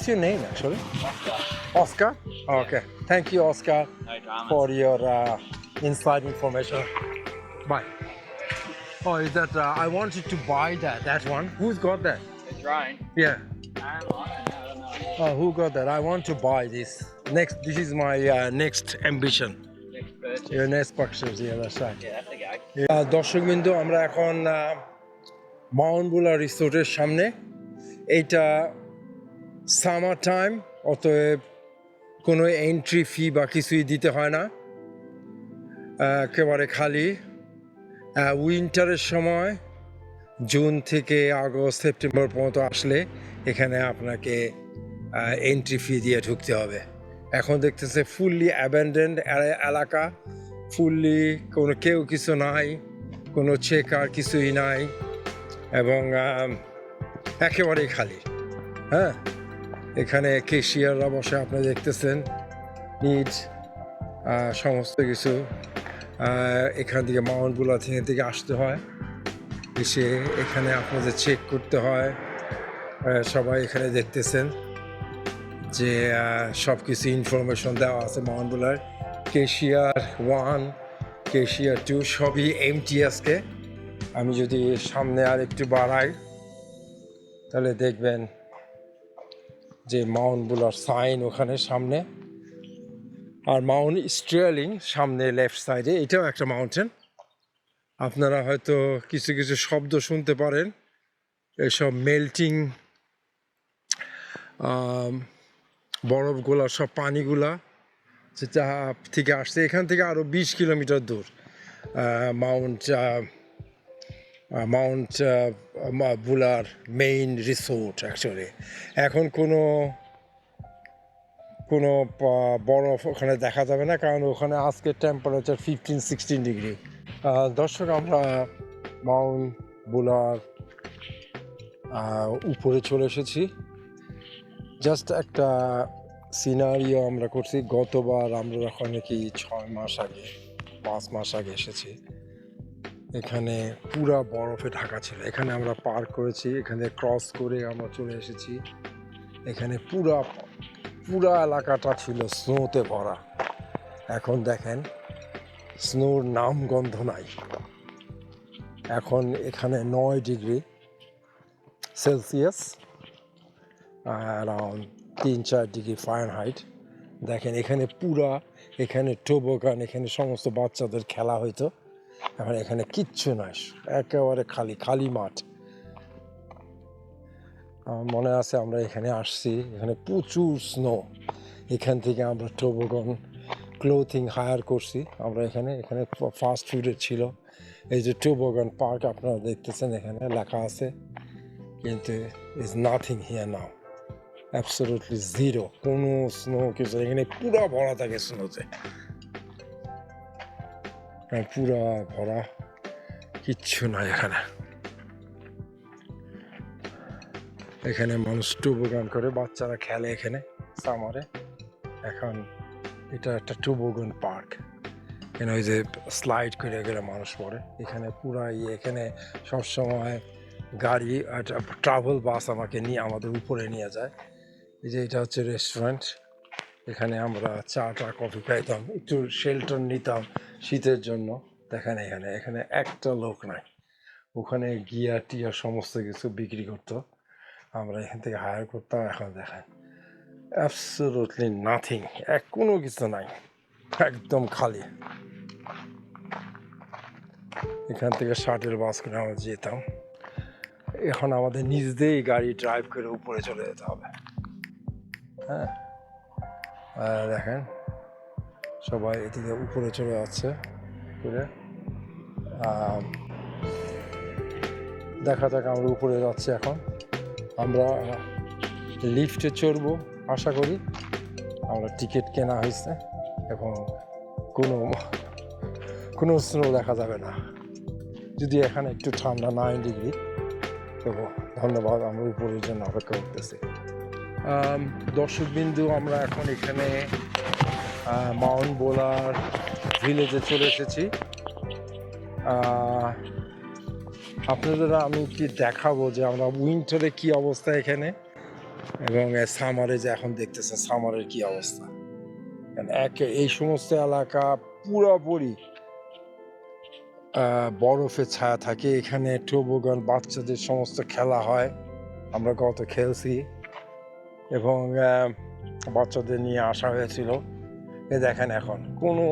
What's your name actually? Oscar? Okay. Thank you, Oscar, No dramas. for your inside information. Bye. Oh, is that I wanted to buy that one. Who's got that? The drone. Yeah. I don't know. Oh, who got that? I want to buy this. This is my next ambition. Next purchase. Your next purchase, yeah, that's right. Yeah, that's a go. দর্শকবৃন্দ, আমরা এখন Mount বুলা রিসোর্টের সামনে। এটা summer time, অতএব কোনো entry fee বা কিছুই দিতে হয় না, একেবারে খালি। উইন্টারের সময় জুন থেকে আগস্ট সেপ্টেম্বর পর্যন্ত আসলে এখানে আপনাকে এন্ট্রি ফি দিয়ে ঢুকতে হবে। এখন দেখতেছে ফুললি অ্যাবেন্ডেন্ড এলাকা, ফুললি কোনো কেউ কিছু নাই, কোনো চেকার কিছুই নাই, এবং একেবারেই খালি। হ্যাঁ, এখানে কেশিয়াররা বসে, আপনি দেখতেছেন, নিজ সমস্ত কিছু। এখান থেকে মাউন্ট বুলা থেকে আসতে হয়, এসে এখানে আপনাদের চেক করতে হয়। সবাই এখানে দেখতেছেন যে সব কিছু ইনফরমেশন দেওয়া আছে মাউন্ট বুলার। কেশিয়ার 1, কেশিয়ার 2 সবই এমটিএসকে। আমি যদি সামনে আর একটু বাড়াই তাহলে দেখবেন যে মাউন্ট বুলার সাইন ওখানে সামনে, আর মাউন্ট স্ট্রেলিং সামনে লেফট সাইডে। এটাও একটা মাউন্টেন। আপনারা হয়তো কিছু কিছু শব্দ শুনতে পারেন, এসব মেল্টিং বরফগুলা, সব পানিগুলা যেটা থেকে আসছে। এখান থেকে আরও 20 কিলোমিটার দূর মাউন্ট বুলার মেইন রিসোর্ট অ্যাকচুয়ালি। এখন কোনো বরফ ওখানে দেখা যাবে না, কারণ ওখানে আজকের টেম্পারেচার 15-16 ডিগ্রি। দর্শক, আমরা মাউন্ট বুলার উপরে চলে এসেছি। জাস্ট একটা সিনারিও আমরা করছি। গতবার আমরা যখন নাকি 6 মাস আগে, 5 মাস আগে এসেছি, এখানে পুরা বরফে ঢাকা ছিল। এখানে আমরা পার্ক করেছি, এখানে ক্রস করে আমরা চলে এসেছি। এখানে পুরা এলাকাটা ছিল স্নোতে ভরা। এখন দেখেন স্নোর নাম গন্ধ নাই। এখন এখানে 9 degree Celsius, around 3-4 degree Fahrenheit. দেখেন এখানে টোবোগান, এখানে সমস্ত বাচ্চাদের খেলা হইতো। এখন এখানে কিচ্ছু নাই, একেবারে খালি মাঠ। আমার মনে আছে আমরা এখানে আসছি, এখানে প্রচুর স্নো। এখান থেকে আমরা টোবোগান ক্লোথিং হায়ার করছি আমরা। এখানে ফাস্ট ফুডের ছিল। এই যে টোবোগান পার্ক আপনারা দেখতেছেন, এখানে লেখা আছে, কিন্তু is nothing here now, absolutely zero, কোনো স্নো কিছু। এখানে পুরা ভরা থাকে স্নোতে, পুরা ভরা, কিচ্ছু নাই এখানে। এখানে মানুষ টোবোগান করে, বাচ্চারা খেলে এখানে সামারে। এখন এটা একটা টোবোগান পার্ক। এখানে ওই যে স্লাইড করে গেলে মানুষ পড়ে। এখানে পুরা এখানে সবসময় গাড়ি, ট্রাভেল বাস আমাদের উপরে নিয়ে যায়। এই যে এটা হচ্ছে রেস্টুরেন্ট। এখানে আমরা চা কফি খাইতাম, একটু শেল্টার নিতাম শীতের জন্য। দেখেন এখানে একটা লোক নাই। ওখানে গিয়ার সমস্ত কিছু বিক্রি করতো, আমরা এখান থেকে হায়ার করতাম। এখন দেখেন অ্যাবসলিউটলি নাথিং, কোনো কিছু নাই, একদম খালি। এখান থেকে শাটেল বাস করে আমরা যেতাম। এখন আমাদের নিজেদেরই গাড়ি ড্রাইভ করে উপরে চলে যেতে হবে। হ্যাঁ, দেখেন সবাই এদিকে উপরে চলে যাচ্ছে করে। দেখা যাক, আমরা উপরে যাচ্ছি এখন। আমরা লিফটে চড়বো আশা করি। আমরা টিকিট কেনা হয়েছে, এবং কোনো স্নো দেখা যাবে না, যদি এখানে একটু ঠান্ডা 9 ডিগ্রি। তবু ধন্যবাদ, আমরা উপরের জন্য অপেক্ষা করতেছি। দর্শকবিন্দু, আমরা এখন এখানে মাউন্ট বুলার ভিলেজে চলে এসেছি। আপনাদের আমি কি দেখাবো যে আমরা উইন্টারে কি অবস্থা এখানে। এবং সামারে যে এখন দেখতেছেন সামারের কি অবস্থা, এই সমস্ত এলাকা পুরোপুরি বরফে ছায়া থাকে। এখানে টোবোগান বাচ্চাদের সমস্ত খেলা হয়, আমরা গত খেলছি এবং বাচ্চাদের নিয়ে আসা হয়েছিল। দেখেন এখন কোনো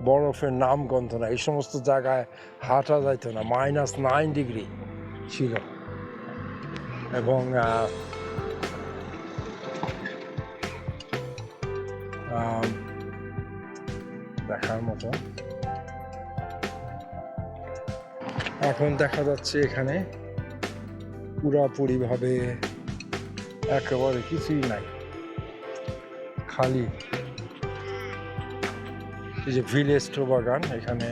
বরফের নাম গন্ধ না, এই সমস্ত জায়গায় হাঁটা যাইতো না, -9 ডিগ্রি ছিল। এবং দেখার মতো এখন দেখা যাচ্ছে এখানে পুরাপুরিভাবে একেবারে কিছুই নাই, খালি। এই যে ভিলেজ টোবাগান, এখানে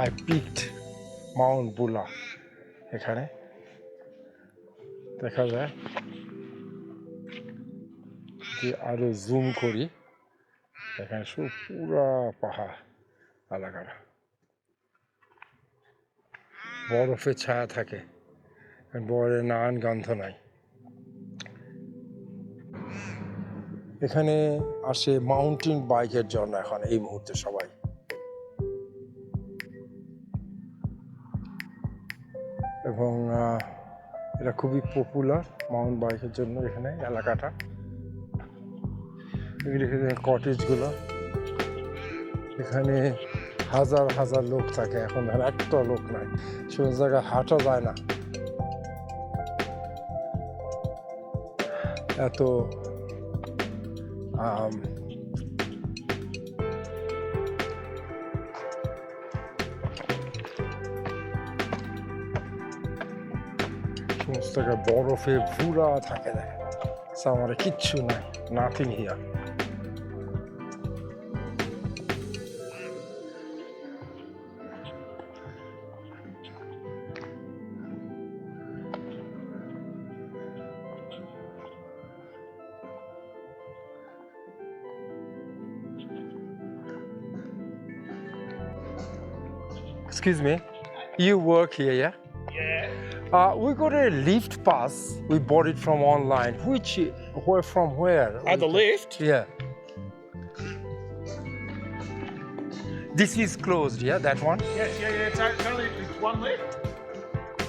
আই পিকড মাউন্ট বুলা, এখানে দেখা যায় যে আরো জুম করি, এখানে সব পুরা পাহাড় এলাকাটা বরফে ছায়া থাকে, বরের নানান গন্ধ নাই। এখানে আসে মাউন্টেন বাইকের জন্য এখন এই মুহূর্তে সবাই। এবং এটা খুবই পপুলার মাউন্টেন বাইকের জন্য এখানে এলাকাটা। কটেজগুলো, এখানে হাজার হাজার লোক থাকে, এখন একটা লোক নাই, সব জায়গায় হাঁটা যায় না, এত সমস্ত জায়গায় বরফে পুরা থাকে, দেখেন সামারে কিচ্ছু নাই, nothing here. Excuse me, you work here, yeah? Yeah. We got a lift pass. We bought it from online. From where? The lift? Yeah. This is closed, yeah, that one? Yeah. It's only one lift.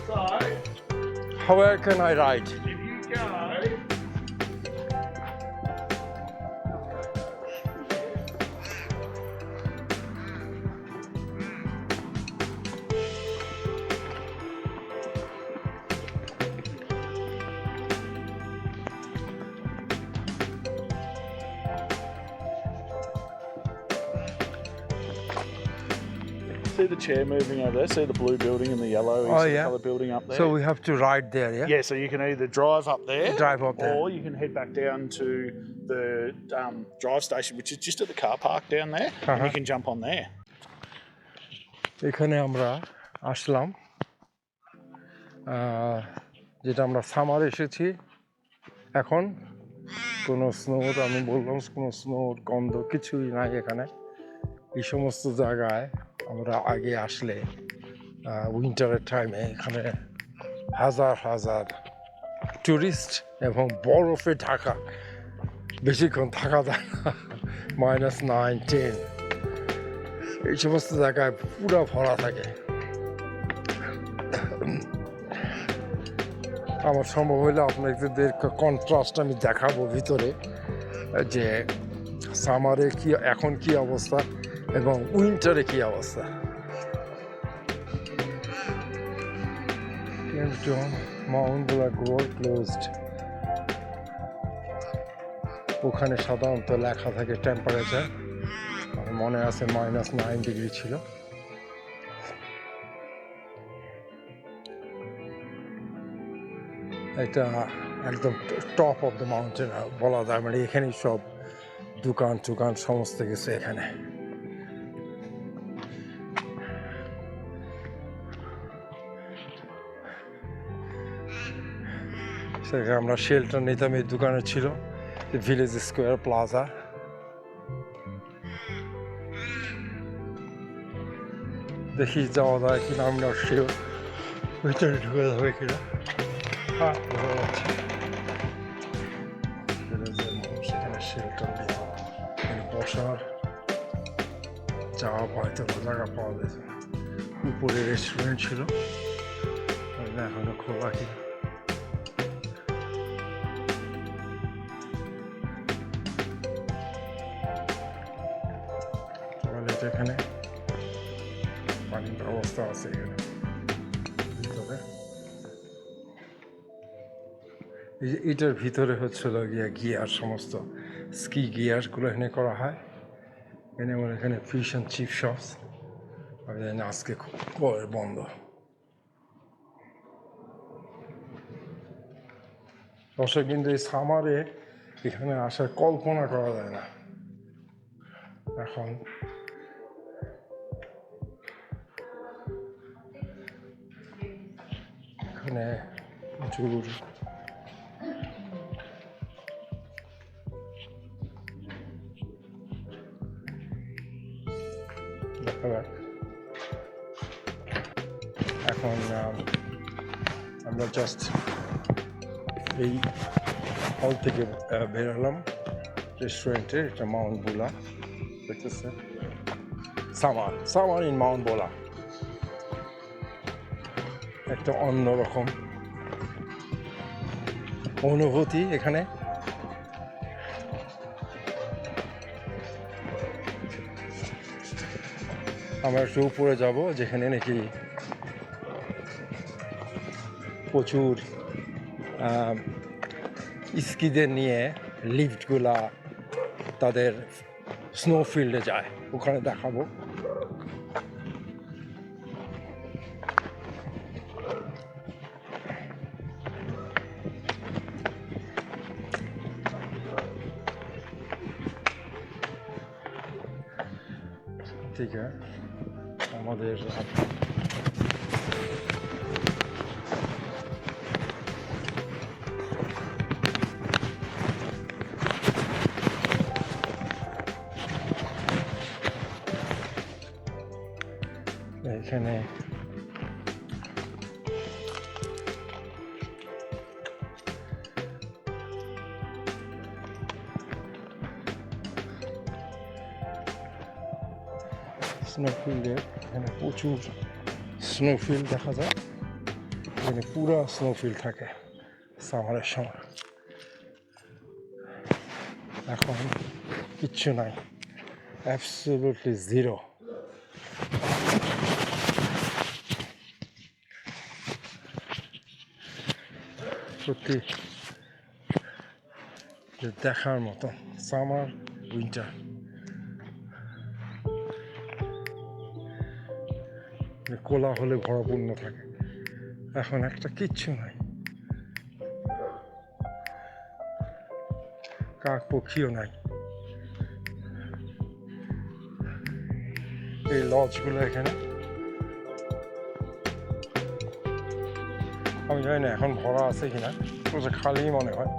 So, Where can I ride? if you go, see the chair moving over there? See the blue building and the yellow yeah. colour building up there? So we have to ride there, yeah? Yeah, so you can either drive up there, Drive up there. or you can head back down to the drive station, which is just at the car park down there, and you can jump on there. এখানে আমরা আসলাম, যেটা আমরা summer এসেছি। এখন কোনো স্নোর, আমি বললাম কোনো স্নোর গন্ধ কিছুই নাই এখানে। এই সমস্ত জায়গায় আমরা আগে আসলে উইন্টারের টাইমে এখানে হাজার হাজার টুরিস্ট এবং বরফে ঢাকা, বেশিক্ষণ থাকা যায় না, -9, 10, এই সমস্ত জায়গায় পুরো ভরা থাকে। আমার সম্ভব হলে আপনাদের কন্ট্রাস্ট আমি দেখাবো ভিতরে, যে সামারে কি এখন কি অবস্থা এবং উইন্টারে কি অবস্থা। মাউন্ট বুলা গোয়ার ক্লোজড। ওখানে সাধারণত লেখা থাকে টেম্পারেচার, আমার মনে আছে -9 ডিগ্রি ছিল। এটা একদম টপ অফ দ্য মাউন্টেন বলা যায়, মানে এখানেই সব দোকান টুকান সমস্ত কিছু এখানে। সেখানে আমরা শেল্টার নিতাম, এই দোকানে ছিল ভিলেজ স্কোয়ার প্লাজা। দেখি যাওয়া যায় কিনা, আমি নট শিওর ভিতরে ঢুকে যাবে কিনা। হ্যাঁ, ভালো আছে। মানুষ এখানে শেল্টার নিয়ে এখানে বসার যাওয়া হয়তো জায়গা পাওয়া যেত। উপরে রেস্টুরেন্ট ছিল, এখনো খোলা কিনা। টয়লেট এখানে, পানির ব্যবস্থা আছে এখানে ভিতরে। এটার ভিতরে হচ্ছিল গিয়ার, সমস্ত স্কি গিয়ারগুলো এখানে করা হয়। এখানে ফিশ অ্যান্ড চিপ শপস। আমি জানি না আজকে কবে বন্ধ। দর্শক, কিন্তু এই সামারে এখানে আসার কল্পনা করা যায় না। এখন এখানে প্রচুর দেখা যাক। এখন আমরা জাস্ট এই হল থেকে বেরোলাম রেস্টুরেন্টে। এটা মাউন্ট বোলা, দেখতেছে সামার ইন মাউন্ট বোলা। একটা অন্যরকম অনুভূতি এখানে। আমরা একটু উপরে যাব, যেখানে নাকি প্রচুর স্কিদের নিয়ে লিফটগুলা তাদের স্নোফিল্ডে যায়, ওখানে দেখাবো। ঠিক আছে, আমাদের এখানে স্নোফিল্ডের, এখানে প্রচুর স্নোফিল্ড দেখা যায়। এখানে পুরো স্নোফিল্ড থাকে সামারের সময়। এখন কিচ্ছু নাই, অ্যাবসলিউটলি জিরো। সত্যি দেখার মতো সামার উইন্টার। কোলাহলে ভরপূর্ণ থাকে, এখন একটা কিচ্ছু নাই, কাক পক্ষীও নাই। এই লজগুলো এখানে আমি জানি না এখন ভরা আছে কিনা, খালি মনে হয়,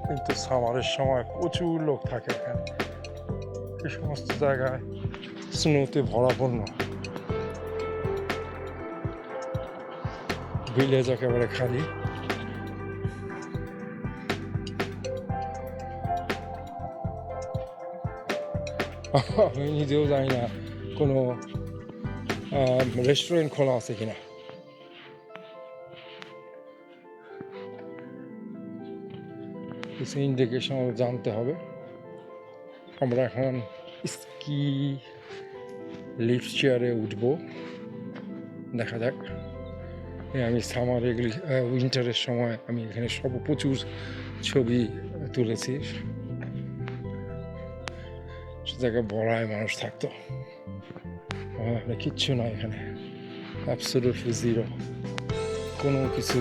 কিন্তু সামারের সময় প্রচুর লোক থাকে এখানে। এই সমস্ত জায়গায় স্নোতে ভরাপূর্ণ, ভিলেজ একেবারে খালি। আমি নিজেও জানি না কোনো রেস্টুরেন্ট খোলা আছে কিনা। কিছু ইন্ডিকেশন জানতে হবে। আমরা এখন স্কি লিফট চেয়ারে উঠবো, দেখা যাক। আমি সামার এগুলি উইন্টারের সময় আমি এখানে প্রচুর ছবি তুলেছি। সে জায়গায় ভরায় মানুষ থাকতো, কিচ্ছু নয় এখানে, অ্যাবসলিউটলি জিরো। কোনো কিছু,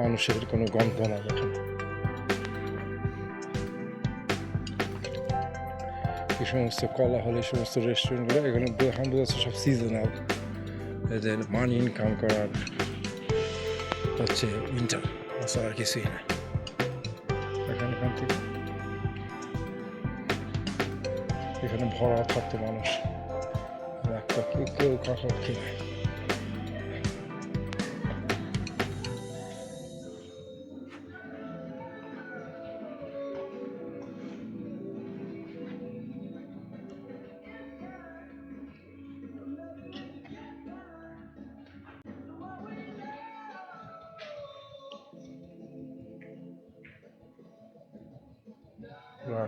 মানুষের কোনো গন্ধ নাই এখানে। এই সমস্ত কোলাহল, এই সমস্ত রেস্টুরেন্টগুলো এখানে বোঝা যাচ্ছে সব সিজনাল। এদের মানি ইনকাম করার হচ্ছে উইন্টার, আর কিছুই নাই এখান থেকে। এখানে ভরা থাকতো মানুষ, কেউ কখন কিনে।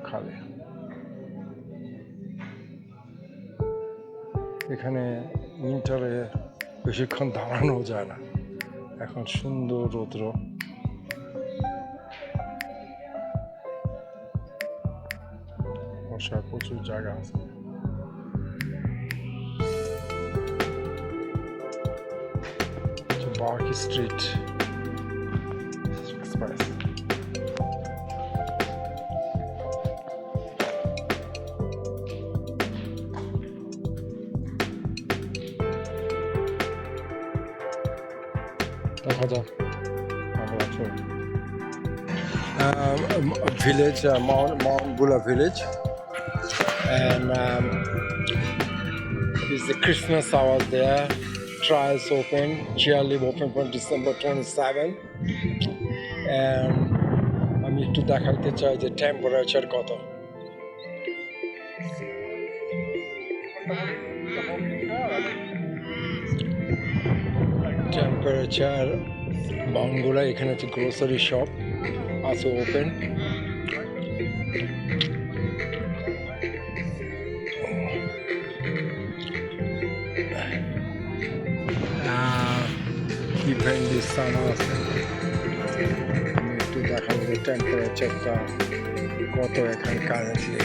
খালে এখানে উইন্টারে বেশিক্ষণ দাঁড়ানো যায় না, এখন সুন্দর রৌদ্র। বসার প্রচুর জায়গা আছে। Barkey Street Express. দেখা যাক আমরা চলি। Village, Mount Bula village, and is the Christmas hour there. Trials open, chairlift open from December 27, and আমি একটু দেখাতে চাই যে টেম্পারেচার কত। টেম্পারেচার বাউন্ডগুলা এখানে হচ্ছে গ্রোসারি শপ আছে ওপেন। ইভেন্ট সামার আছে, আমি একটু দেখাবো যে টেম্পারেচারটা কত এখানে currently.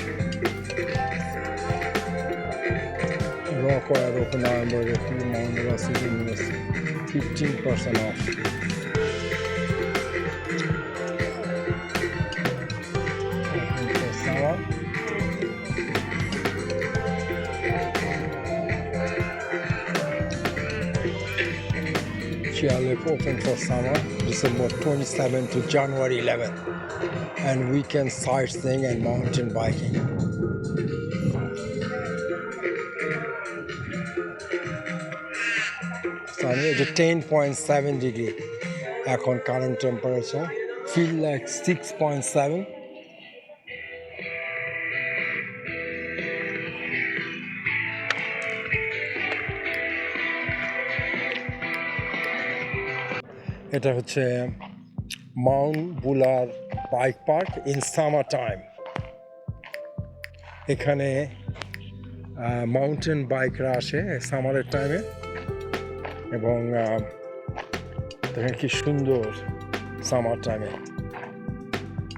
Rock Oil open November with Mount Bula City University, 15% off. Summer. Chairlift open for summer, December 27 to January 11, and weekend sightseeing and mountain biking. It's 10.7 degree. এখন current temperature feel like 6.7. এটা হচ্ছে Mount বুলার bike park in summer time. এখানে mountain বাইকরা আসে সামারের টাইমে, এবং দেখেন কি সুন্দর সামার টাইমে,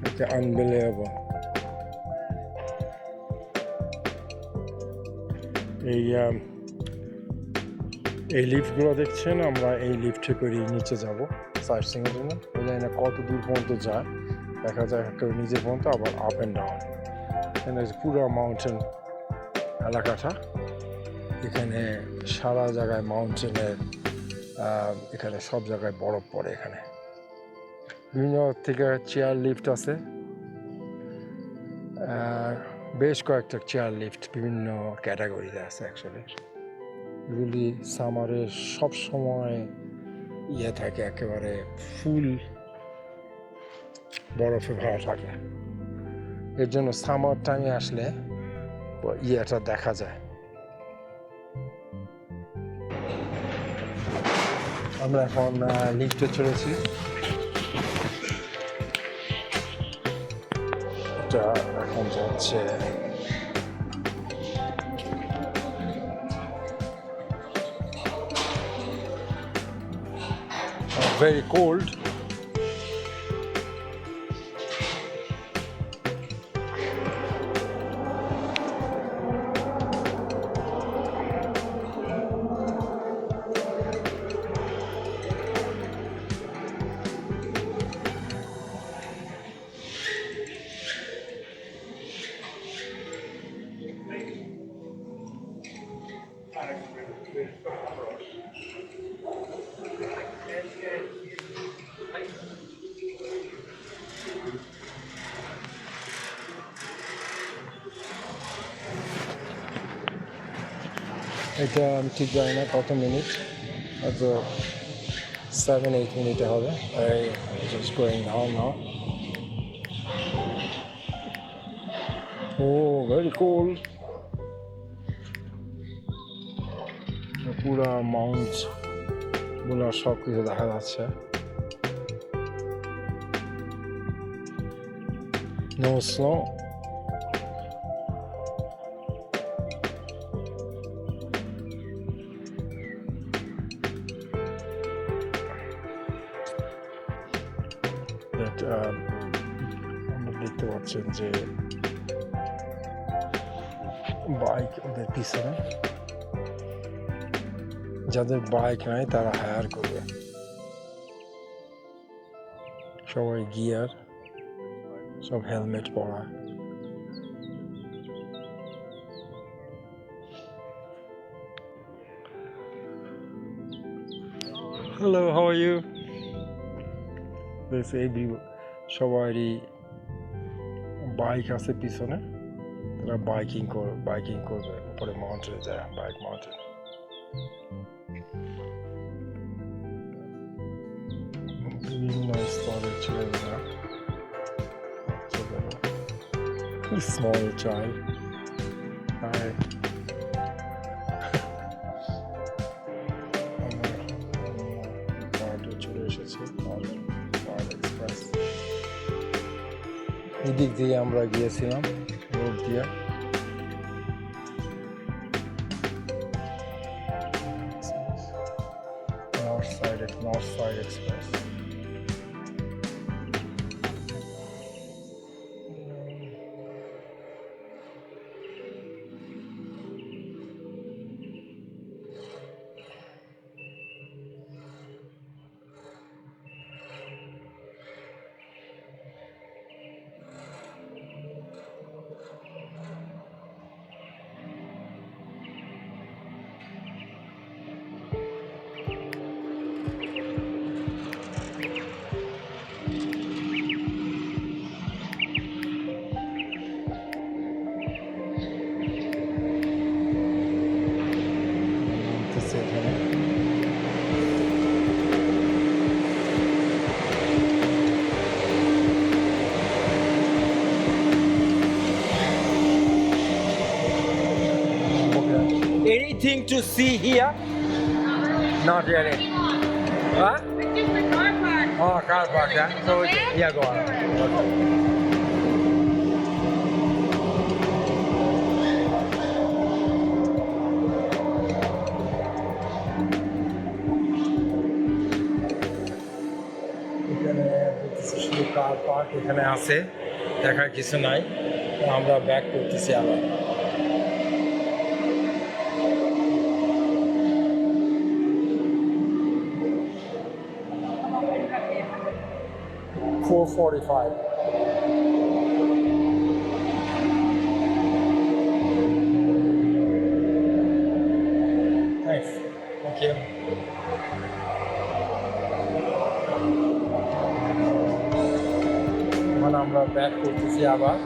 এটা আনবিলিভেবল। এই লিফটগুলো দেখছেন, আমরা এই লিফটে করে নিচে যাব সাইটসিংয়ের জন্য। ওই জানি না কত দূর পর্যন্ত যায়, দেখা যায় কেউ নিচে পর্যন্ত, আবার আপ অ্যান্ড ডাউন। এখানে পুরো মাউন্টেন এলাকাটা, এখানে সারা জায়গায় মাউন্টেনের, এখানে সব জায়গায় বরফ পড়ে। এখানে বিভিন্ন থেকে চেয়ার লিফট আছে, বেশ কয়েকটা চেয়ার লিফট বিভিন্ন ক্যাটাগরিতে আছে অ্যাকচুয়ালি। এগুলি সামারে সব সময় থাকে, একেবারে ফুল বরফে ভরা থাকে। এর জন্য সামার টাইমে আসলে ইয়েটা দেখা যায়। আমরা এখন লিফটে চলেছি, এটা এখন যাচ্ছে very cold. এটা আমি ঠিক জানি না কত মিনিট, হয়তো 7-8 মিনিটে হবে। Just going down now. Oh very cool. পুরা মাউন্ট গুলো সব কিছু দেখা যাচ্ছে। No snow. আমরা দেখতে পাচ্ছেন যে বাইক ওদের পিছনে, যাদের বাইক নাই তারা হায়ার করবে। সবাই গিয়ার, সব হেলমেট পরা। Hello, how are you? সবারই বাইক আছে পিছনে, তারা বাইকিং করবে উপরে মাউন্টেনে যায়, বাইক মাউন্টেন। বিভিন্ন স্তরের ছেলেমেয়েরা, স্মল চাইল্ড। চলে এসেছে এক্সপ্রেস। এদিক দিয়ে আমরা গিয়েছিলাম, রোড দিয়ে। North side express. Anything to see here? Not really. Huh? It's just the car park. Oh, car park, yeah? So, yeah, go on. এখানে শুধু কার পার্ক এখানে আছে, দেখার কিছু নাই। আমরা ব্যাক করতেছি আবার। $4.45. Thanks. Thank you. এখন আমরা ব্যাক করতেছি আবার।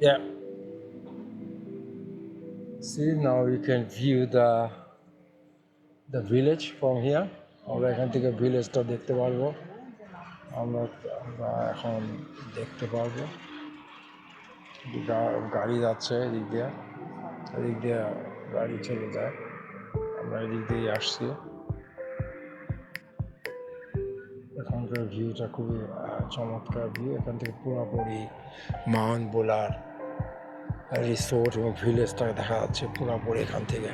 Yeah. See, now you can view the village from here. আমরা এখান থেকে ভিলেজটা দেখতে পারবো। আমরা এখন দেখতে পারবো গাড়ি যাচ্ছে এদিক দিয়ে গাড়ি চলে যায়। আমরা এদিক দিয়ে আসছি। এখানকার ভিউটা খুবই চমৎকার ভিউ। এখান থেকে পুরোপুরি মাউন্ট বুলার রিসোর্ট এবং ভিলেজটা দেখা যাচ্ছে পুরোপুরি এখান থেকে।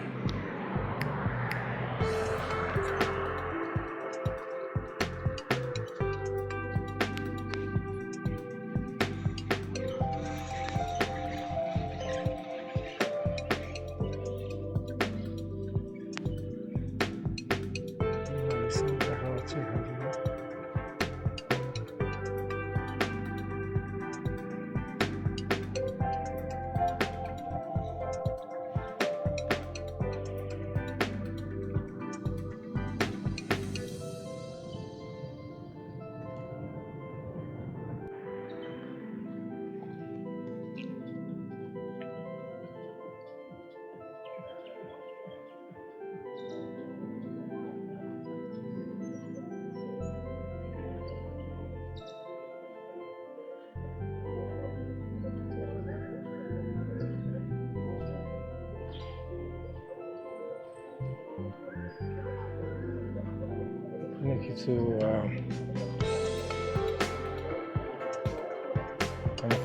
কিছু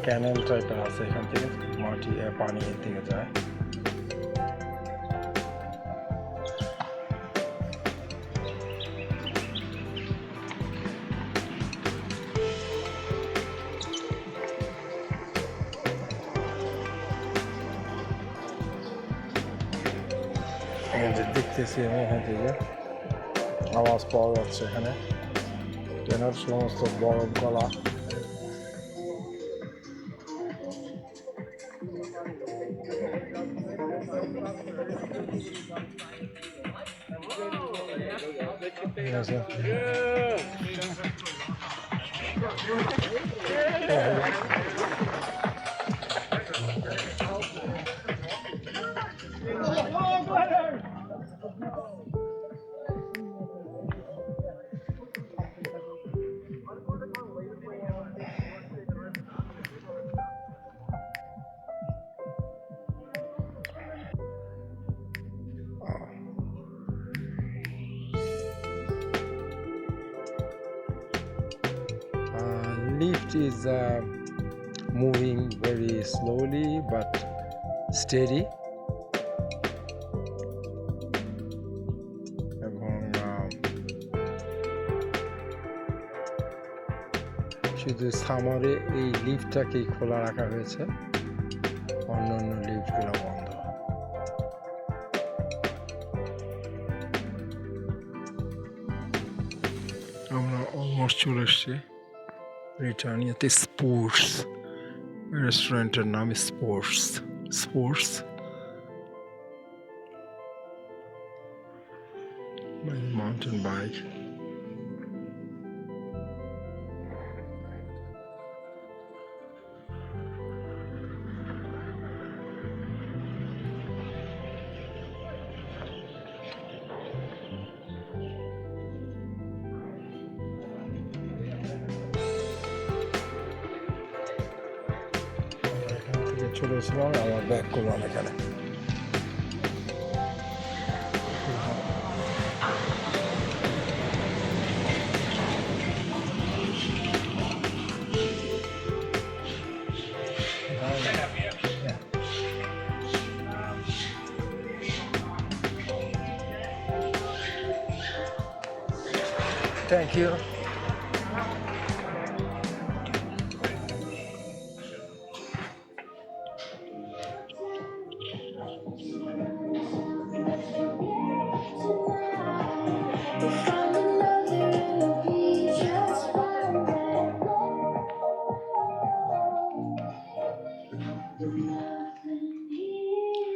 ক্যানেল টাইপের আছে, এখান থেকে মাটি পানি এর দিকে যায়। দেখতেছি আমি এখান থেকে আওয়াজ পাওয়া যাচ্ছে, এখানে ট্রেনের সমস্ত বরফ গলা। Lift is moving very slowly but steady. এবং শুধু সামারে এই লিফটটাকেই খোলা রাখা হয়েছে, অন্যান্য লিফটগুলো বন্ধ। আমরা অলমোস্ট চলে এসছি ব্রিটানিয়াতে। স্পোর্টস রেস্টুরেন্টের নাম স্পোর্টস মাউন্টেন বাইক। চলে এসেছিলাম, আমার ব্যাগ করলাম এখানে। Thank you.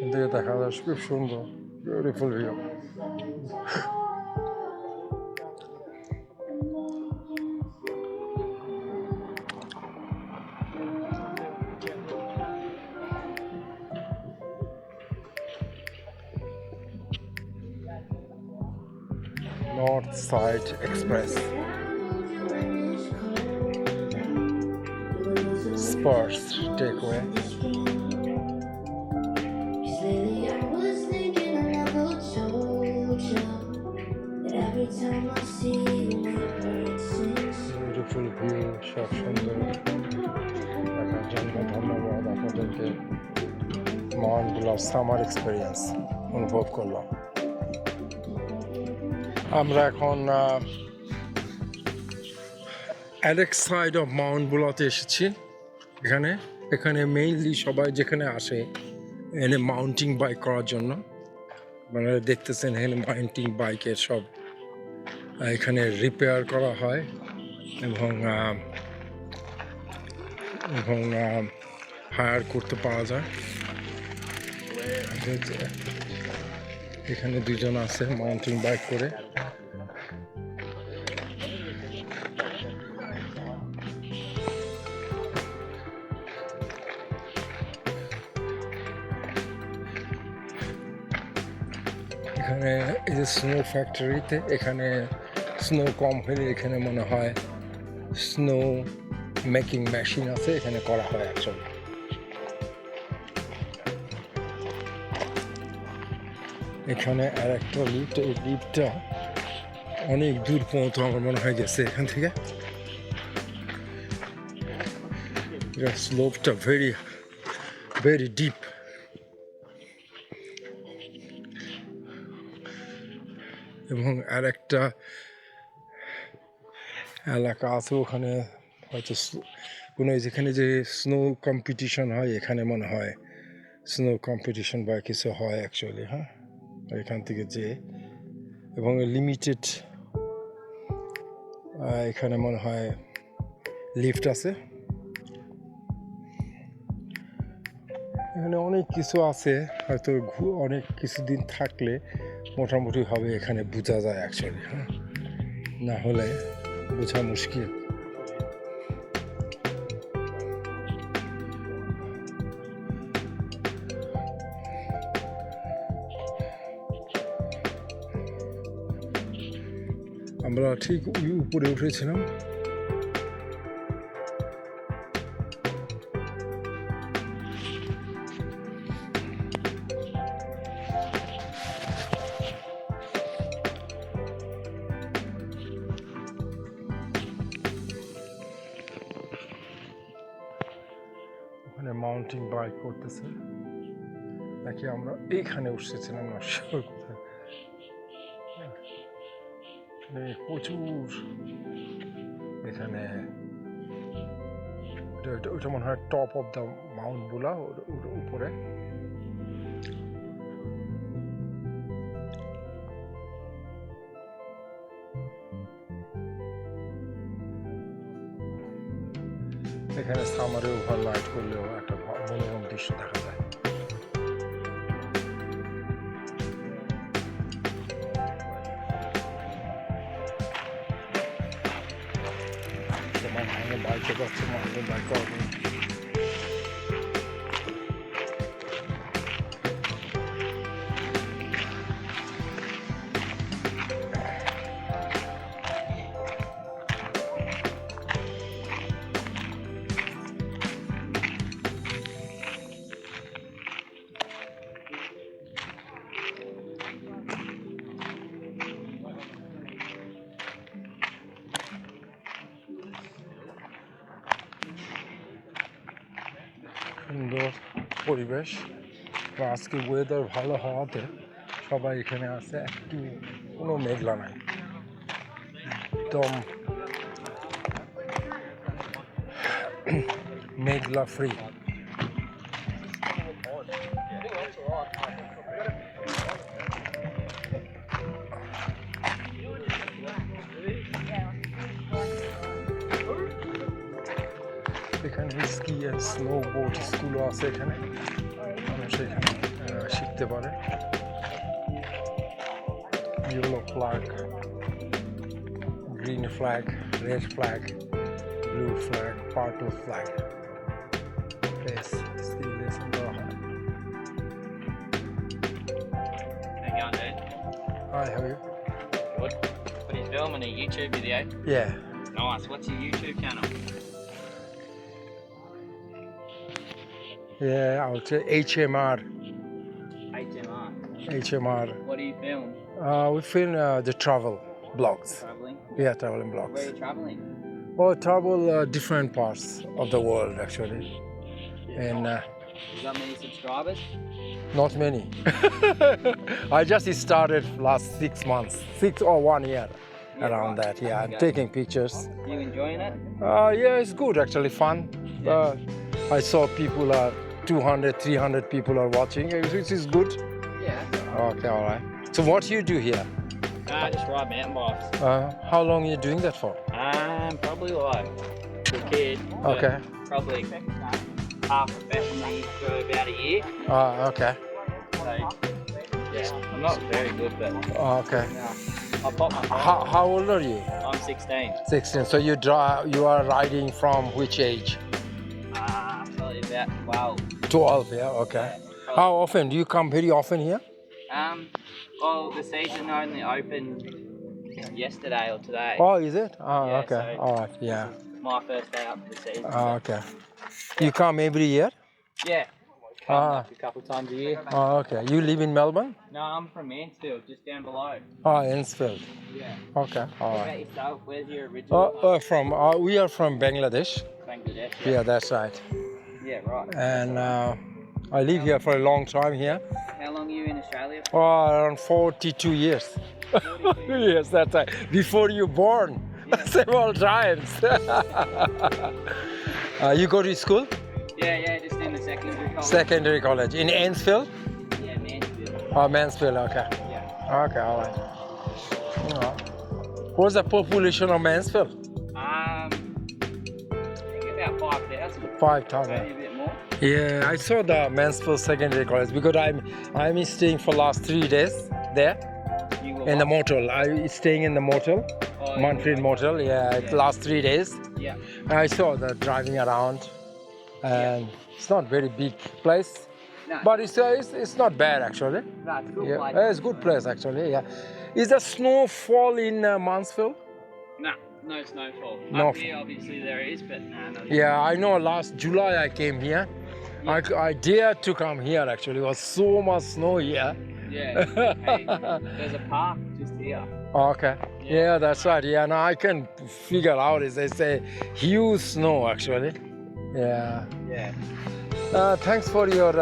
এদিকে দেখা যাচ্ছে খুব সুন্দর, beautiful view. North Side Express. Spurs takeaway. Beautiful view, সব সুন্দর দেখার জন্য ধন্যবাদ আপনাদেরকে। মাউন্ট ব্লফ সামার এক্সপিরিয়েন্স অনুভব করলাম। আমরা এখন অ্যালেক্স সাইড অফ মাউন্ট বুলতে এসেছি। এখানে মেইনলি সবাই যেখানে আসে এখানে মাউন্টিং বাইক করার জন্য। আপনারা দেখতেছেন এখানে মাউন্টিং বাইকের সব এখানে রিপেয়ার করা হয় এবং হায়ার করতে পাওয়া যায়। এখানে দুজন আছে মাউন্টিং বাইক করে। এখানে এই যে স্নো ফ্যাক্টরিতে এখানে স্নো কম হলে এখানে মনে হয় স্নো মেকিং মেশিন আছে, এখানে করা হয় অ্যাকচুয়ালি। এখানে আর একটা লিফট, এই লিফটটা অনেক দূর পর্যন্ত আমার মনে হয় গেছে এখান থেকে। স্লোপটা ভেরি ভেরি ডিপ। এবং আর একটা এলাকা আছে ওখানে হয়তো কোনো যেখানে যে স্নো কম্পিটিশন হয়, এখানে মনে হয় স্নো কম্পিটিশন বা কিছু হয় অ্যাকচুয়ালি। হ্যাঁ, এখান থেকে যে এবং লিমিটেড এখানে মনে হয় লিফট আছে। এখানে অনেক কিছু আছে, হয়তো অনেক কিছুদিন থাকলে মোটামুটি হবে এখানে বোঝা যায় অ্যাকচুয়ালি। হ্যাঁ, না হলে বোঝা মুশকিল। আমরা ঠিক উপরে উঠেছিলাম। ওখানে মাউন্টেন বাইক করতেছে নাকি আমরা এইখানে উঠেছিলাম না শিওর কোথায়। প্রচুর এখানে ওটা মনে হয় টপ অফ দ্য মাউন্ট বুলা, উপরে। এখানে সামারে ওভার লাইট করলেও একটা মনোরম দৃশ্য দেখা যায়। বাইকে যাচ্ছে, মাউন্টেন বাইক করবে। সুন্দর পরিবেশ। আজকে ওয়েদার ভালো হওয়াতে সবাই এখানে আছে, একটু কোনো মেঘলা নাই, একদম মেঘলা ফ্রি। এখানে স্কি অ্যান্ড স্নোবোর্ড স্কুলও আছে, এখানে মানুষ এখানে শিখতে পারে। Yellow flag, green flag, red flag, blue flag, purple flag. Ski lesson দেওয়া হয়। How you going, dude? Hi, how are you? Good. What are you filming? A YouTube video? Yeah. Nice. What's your YouTube channel? Yeah, I'll say HMR. HMR. HMR. What do you film? We film the travel blogs. Traveling? Yeah, traveling Where are blogs. you traveling? Well, travel different parts of the world actually, and You got many subscribers? not many. I just started last 6 months, 6 or 1 year, Yeah, around right. that. Yeah, I'm Okay. taking pictures. You enjoying it? Yeah, it's good actually, fun. I saw people are 200, 300 people are watching, which is good. Yeah. Okay, all right. So what do you do here? Just ride mountain bikes. How long are you doing that for? Probably like a kid. but Okay. Probably half professionally for about a year. Okay. So, yeah, I'm not very good, but Okay. I pop my How old are you? I'm 16. 16. So you are riding from which age? Probably about 12. 12, yeah, okay. How often? Do you come very often here? Well, the season only opened yesterday or today. Oh, is it? Oh, Yeah, okay. so- All right, yeah. My first day up for the season. Okay. You come every year? Yeah. Come Ah. like a couple times a year. Oh, okay. You live in Melbourne? No, I'm from Mansfield, just down below. Oh, Enfield. Yeah. Okay. All What right. about yourself? Where's your original home? We are from Bangladesh. Bangladesh. Yeah, that's right. Yeah, right. And I live here for a long time here. How long are you in Australia? Oh, around 42 years. 42 Yes, that's right. Before you born, several times. You go to school? Yeah, just in the secondary college. Secondary college in Enfield? Yeah, Mansfield. Oh, Mansfield. Okay. Yeah. Okay, all right. What's the population of Mansfield? I think about 5,000. 5,000. Maybe a bit more. Yeah, I saw the Mansfield Secondary College because I'm staying for last 3 days there You were in the what? motel. I'm staying in the motel, Oh, Montreal Motel. Yeah, Yeah. last 3 days. Yeah. I saw the driving around, and it's not very big place, No, but it's not bad actually. no, it's a good Yeah, place. it's good place actually. Yeah, is the snowfall in Mansfield? No snowfall. No. Up here, obviously, there is, but no, not Yeah, I know. Last July I came here. I dared to come here actually. It was so much snow here. Yeah. Hey, there's a park just here. Okay. Yeah, that's right. Yeah, now I can figure out is it's a huge snow actually. Yeah. Yeah. Thanks for your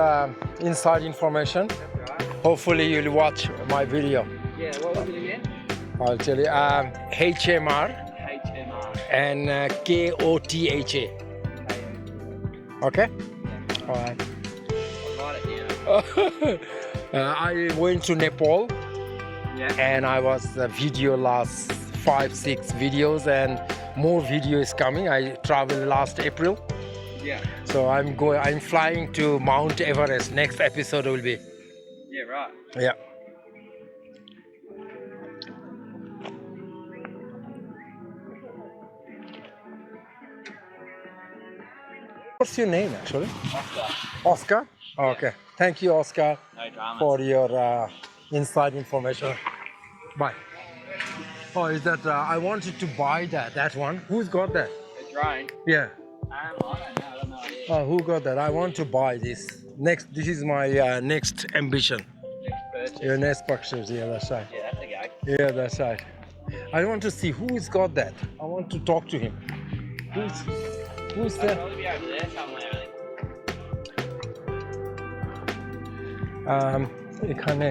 inside information. That's right. Hopefully you'll watch my video. Yeah, what was it again? I'll tell you. HMR HMR. and KOTHA. Okay. Yeah. All right. I'll write it down. I went to Nepal Yeah. and I was the video last 5-6 videos and more videos coming. I traveled last April. Yeah. So I'm flying to Mount Everest. Next episode will be. Yeah, right. Yeah. What's your name actually? Oscar. Oscar? Okay. Thank you, Oscar, No dramas. for your inside information. Bye. Oh, is that I wanted to buy that one. Who's got that? A drone. Yeah. I don't know. I have no idea. Who got that? I want to buy this. This is my next ambition. Next purchase. Your next purchase. Yeah, that's right. Yeah, that's a go. Yeah, that's right. I want to see who's got that. I want to talk to him. Who's I'll there? probably be over there somewhere, I think. এখানে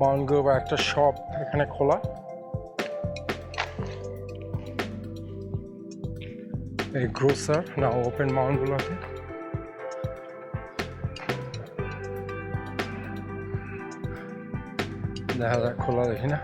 Mount Grove একটা shop এখানে খোলা এই grosser না open Mount গুলোতে দেখা যাক খোলা দেখি না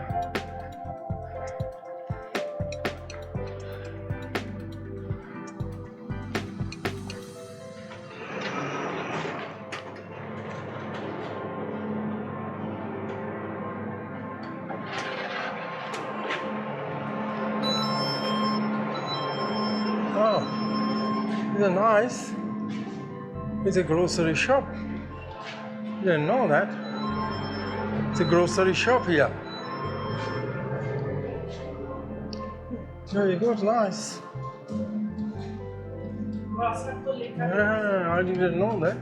Oh, it's nice. It's a grocery shop. Didn't know that. It's a grocery shop here. Very good, nice. Yeah, I didn't know that.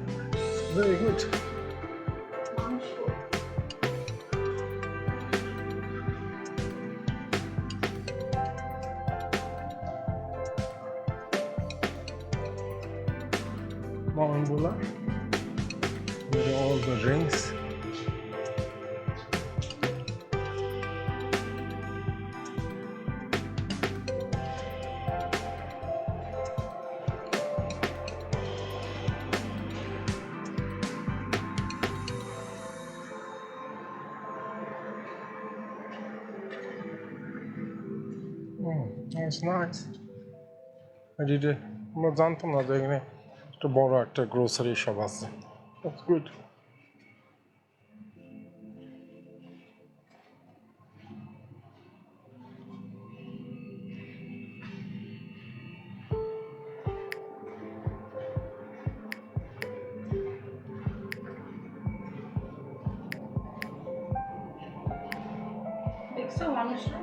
Very good. Mangula with all the rings. That's nice. আমরা জানতাম না যে এখানে একটা বড় একটা grocery shop আছে। That's good. দেখছো মানুষরা